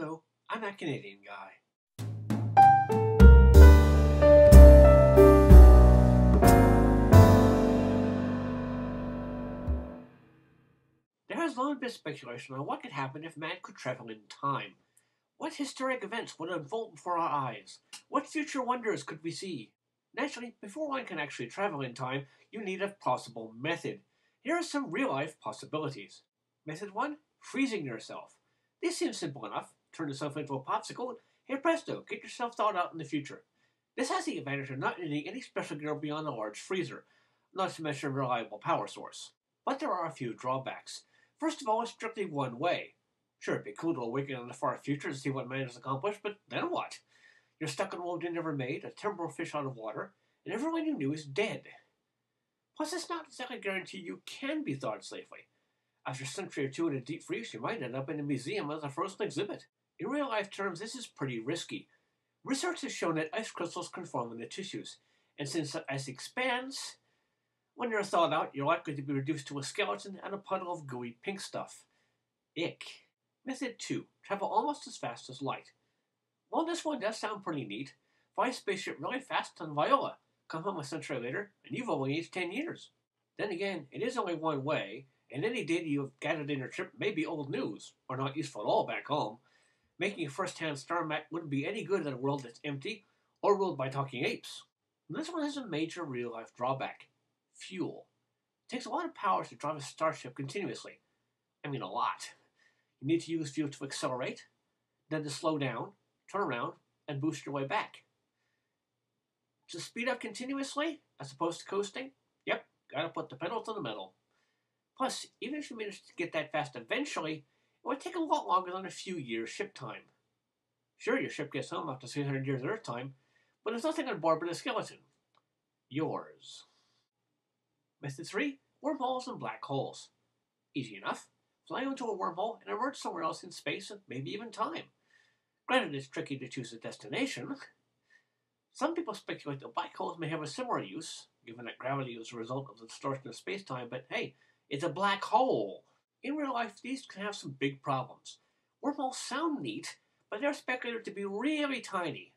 Hello, I'm that Canadian guy. There has long been speculation on what could happen if man could travel in time. What historic events would unfold before our eyes? What future wonders could we see? Naturally, before one can actually travel in time, you need a possible method. Here are some real-life possibilities. Method 1. Freezing yourself. This seems simple enough. Turn yourself into a popsicle, here presto, get yourself thawed out in the future. This has the advantage of not needing any special gear beyond a large freezer, not to mention a reliable power source. But there are a few drawbacks. First of all, it's strictly one way. Sure, it'd be cool to awaken in the far future and see what man has accomplished, but then what? You're stuck in a world you never made, a temporal fish out of water, and everyone you knew is dead. Plus, it's not exactly guaranteed you can be thawed safely. After a century or two in a deep freeze, you might end up in a museum as a frozen exhibit. In real-life terms, this is pretty risky. Research has shown that ice crystals can form in the tissues, and since the ice expands, when you're thawed out, you're likely to be reduced to a skeleton and a puddle of gooey pink stuff. Ick. Method 2. Travel almost as fast as light. Well, this one does sound pretty neat. Fly a spaceship really fast on Viola. Come home a century later, and you've only aged 10 years. Then again, it is only one way, and any data you have gathered in your trip may be old news, or not useful at all back home. Making a first-hand star map wouldn't be any good in a world that's empty, or ruled by talking apes. And this one has a major real-life drawback. Fuel. It takes a lot of power to drive a starship continuously. I mean, a lot. You need to use fuel to accelerate, then to slow down, turn around, and boost your way back. To speed up continuously, as opposed to coasting, yep, gotta put the pedal to the metal. Plus, even if you manage to get that fast eventually, it would take a lot longer than a few years ship time. Sure, your ship gets home after 300 years Earth time, but there's nothing on board but a skeleton. Yours. Method 3. Wormholes and black holes. Easy enough. Fly into a wormhole and emerge somewhere else in space and maybe even time. Granted, it's tricky to choose a destination. Some people speculate that black holes may have a similar use, given that gravity is a result of the distortion of space-time, but hey, it's a black hole. In real life, these can have some big problems. Wormholes sound neat, but they're speculated to be really tiny.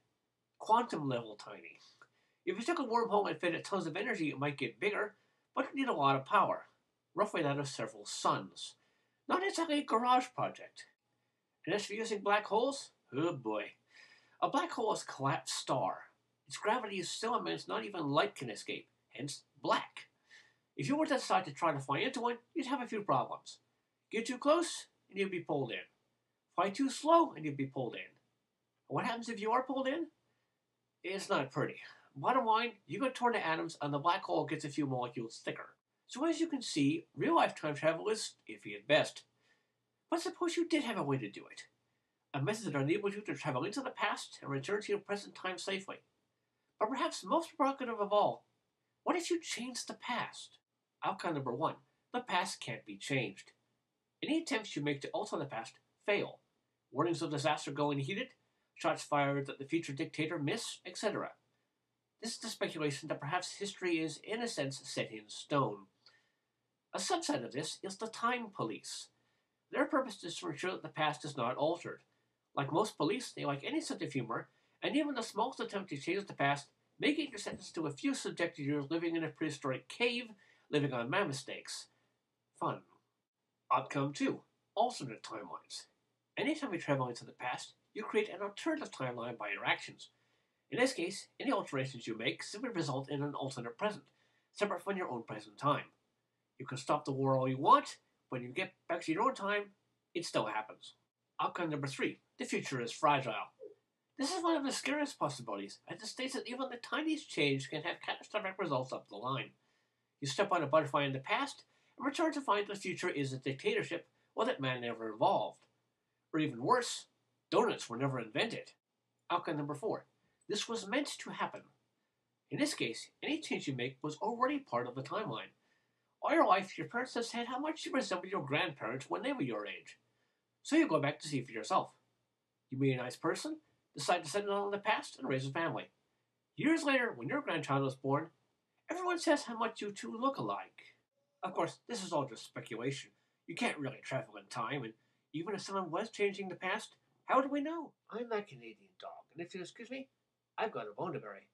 Quantum-level tiny. If you took a wormhole and fed it tons of energy, it might get bigger, but it need a lot of power. Roughly that of several suns. Not exactly a garage project. And as for using black holes, oh boy. A black hole is a collapsed star. Its gravity is so immense not even light can escape, hence black. If you were to decide to try to fly into one, you'd have a few problems. Get too close, and you'd be pulled in. Fly too slow, and you'd be pulled in. And what happens if you are pulled in? It's not pretty. Bottom line, you get torn to atoms, and the black hole gets a few molecules thicker. So as you can see, real-life time travel is iffy at best. But suppose you did have a way to do it. A method that enables you to travel into the past and return to your present time safely. But perhaps most provocative of all, what if you changed the past? Outcome number 1. The past can't be changed. Any attempts you make to alter the past fail. Warnings of disaster go unheeded, shots fired that the future dictator miss, etc. This is the speculation that perhaps history is, in a sense, set in stone. A subset of this is the time police. Their purpose is to ensure that the past is not altered. Like most police, they like any sense of humor, and even the smallest attempt to change the past may get your sentence to a few subjective years living in a prehistoric cave, living on mammoth steaks. Fun. Outcome 2. Alternate timelines. Anytime you travel into the past, you create an alternative timeline by your actions. In this case, any alterations you make simply result in an alternate present, separate from your own present time. You can stop the war all you want, but when you get back to your own time, it still happens. Outcome number 3. The future is fragile. This is one of the scariest possibilities, as it states that even the tiniest change can have catastrophic results up the line. You step on a butterfly in the past, and return to find the future is a dictatorship, or that man never evolved. Or even worse, donuts were never invented. Outcome number 4. This was meant to happen. In this case, any change you make was already part of the timeline. All your life, your parents have said how much you resemble your grandparents when they were your age. So you go back to see for yourself. You meet a nice person, decide to send it on in the past, and raise a family. Years later, when your grandchild was born, everyone says how much you two look alike. Of course, this is all just speculation. You can't really travel in time, and even if someone was changing the past, How do we know? I'm that Canadian dog, and if you'll excuse me, I've got a bone to bury.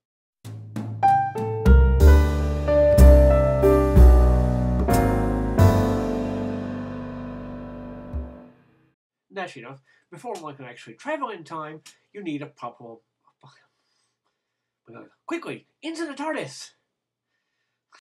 Naturally enough, before one can actually travel in time, you need a proper... Quickly, into the TARDIS!